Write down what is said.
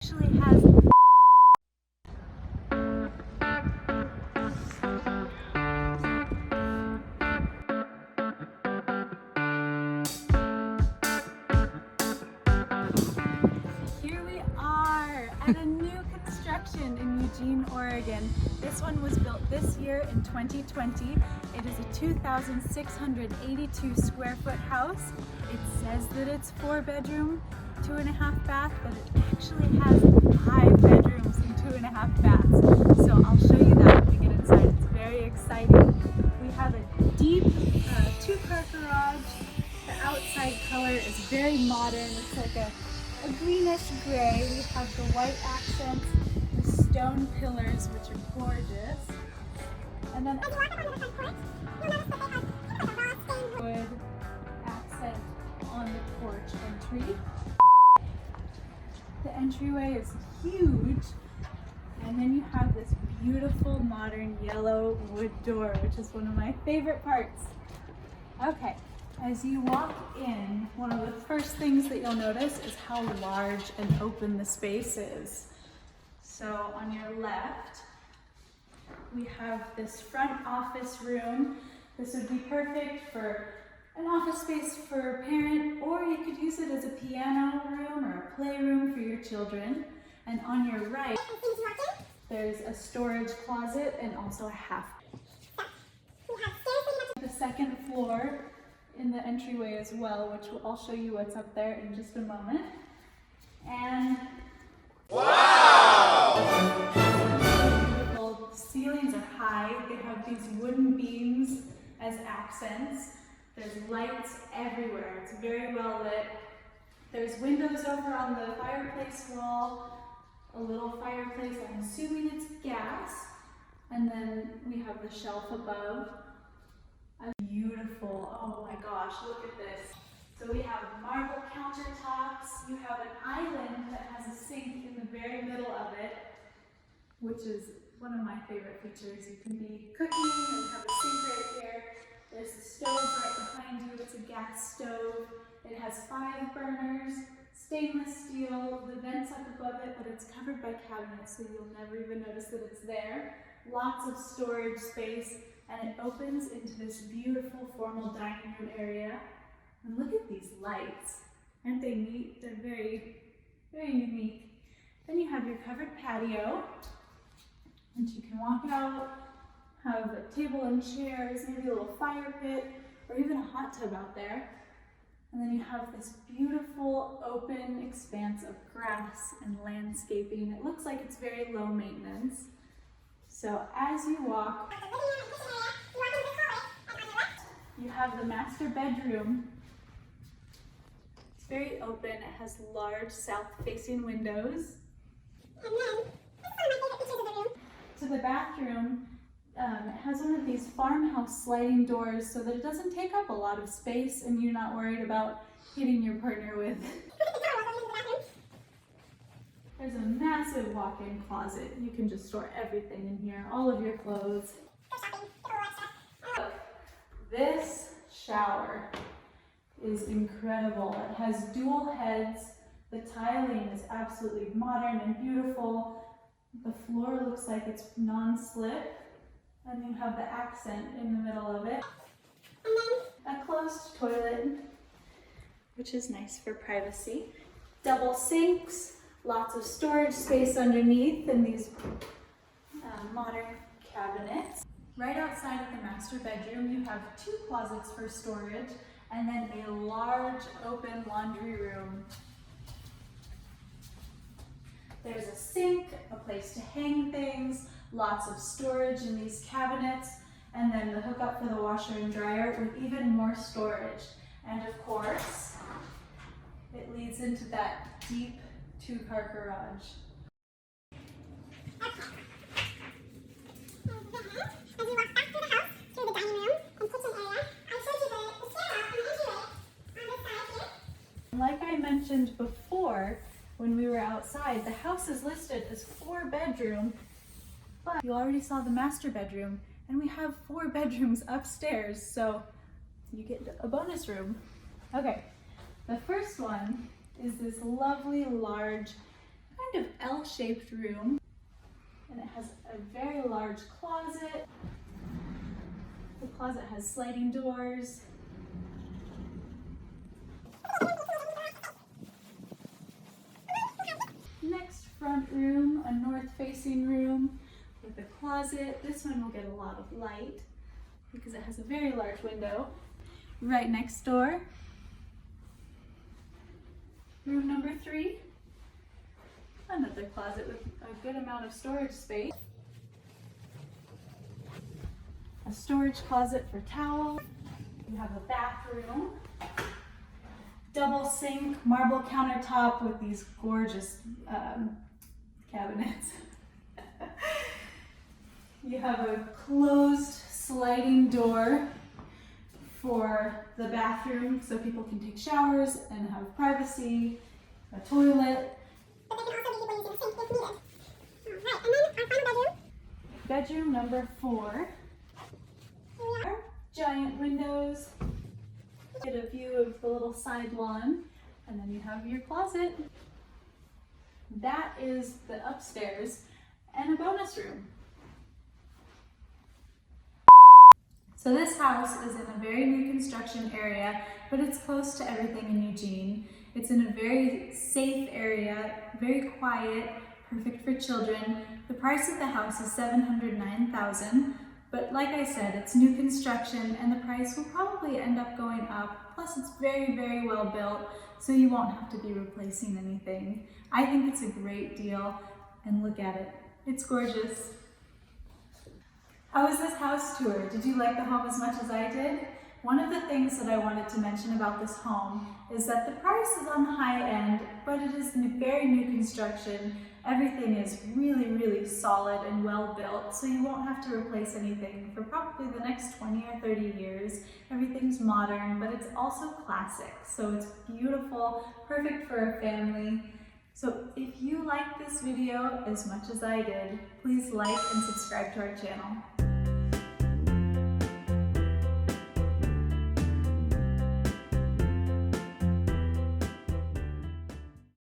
actually has Here we are at a new construction in Eugene, Oregon. This one was built this year in 2020. It is a 2,682 square foot house. It says that it's 4-bedroom, 2.5 bath, but it actually has 5 bedrooms and 2.5 baths. So I'll show you that when we get inside. It's very exciting. We have a deep 2-car garage. The outside color is very modern. It's like a greenish gray. We have the white accents, the stone pillars, which are gorgeous. And then wood accent on the porch entry. The entryway is huge. And then you have this beautiful modern yellow wood door, which is one of my favorite parts. Okay. As you walk in, one of the first things that you'll notice is how large and open the space is. So on your left, we have this front office room. This would be perfect for an office space for a parent, or you could use it as a piano room or a playroom for your children. And on your right, there's a storage closet and also a half. The second floor in the entryway as well, which I'll show you what's up there in just a moment. And wow! The ceilings are high. They have these wooden beams as accents. There's lights everywhere. It's very well lit. There's windows over on the fireplace wall, a little fireplace. I'm assuming it's gas. And then we have the shelf above. Beautiful. Oh my gosh, look at this. So we have marble countertops. You have an island that has a sink in the very middle of it, which is one of my favorite features. You can be cooking and have a sink right here. There's a stove right behind you. It's a gas stove. It has 5 burners, stainless steel, the vents up above it, but it's covered by cabinets, so you'll never even notice that it's there. Lots of storage space. And it opens into this beautiful formal dining room area. And look at these lights. Aren't they neat? They're very, very unique. Then you have your covered patio, and you can walk out, have a table and chairs, maybe a little fire pit, or even a hot tub out there. And then you have this beautiful open expanse of grass and landscaping. It looks like it's very low maintenance. So as you walk, you have the master bedroom. It's very open. It has large south-facing windows. And then, to the bathroom, it has one of these farmhouse sliding doors so that it doesn't take up a lot of space and you're not worried about hitting your partner with. There's a massive walk-in closet. You can just store everything in here, all of your clothes. This shower is incredible. It has dual heads. The tiling is absolutely modern and beautiful. The floor looks like it's non-slip. And you have the accent in the middle of it. And then a closed toilet, which is nice for privacy. Double sinks, lots of storage space underneath, and these modern cabinets. Right outside of the master bedroom, you have 2 closets for storage, and then a large open laundry room. There's a sink, a place to hang things, lots of storage in these cabinets, and then the hookup for the washer and dryer with even more storage. And of course, it leads into that deep 2-car garage. Like I mentioned before, when we were outside, the house is listed as 4-bedroom, but you already saw the master bedroom, and we have 4 bedrooms upstairs, so you get a bonus room. Okay, the first one is this lovely, large, kind kind of L-shaped room, and it has a very large closet. The closet has sliding doors. Next front room, a north-facing room with a closet. This one will get a lot of light because it has a very large window. Right next door, room number 3. Another closet with a good amount of storage space. A storage closet for towels. You have a bathroom. Double sink, marble countertop with these gorgeous cabinets. You have a closed sliding door for the bathroom so people can take showers and have privacy, a toilet. But they can also be people using a sink if needed. Right, and then our final bedroom. Bedroom number 4. Giant windows. Get a view of the little side lawn, and then you have your closet. That is the upstairs and a bonus room. So this house is in a very new construction area, but it's close to everything in Eugene. It's in a very safe area, very quiet, perfect for children. The price of the house is $709,000, but like I said, it's new construction and the price will probably end up going up. Plus it's very, very well built, so you won't have to be replacing anything. I think it's a great deal, and look at it. It's gorgeous. How was this house tour? Did you like the home as much as I did? One of the things that I wanted to mention about this home is that the price is on the high end, but it is very new construction. Everything is really, really solid and well built, so you won't have to replace anything for probably the next 20 or 30 years. Everything's modern, but it's also classic, so it's beautiful, perfect for a family. So if you liked this video as much as I did, please like and subscribe to our channel.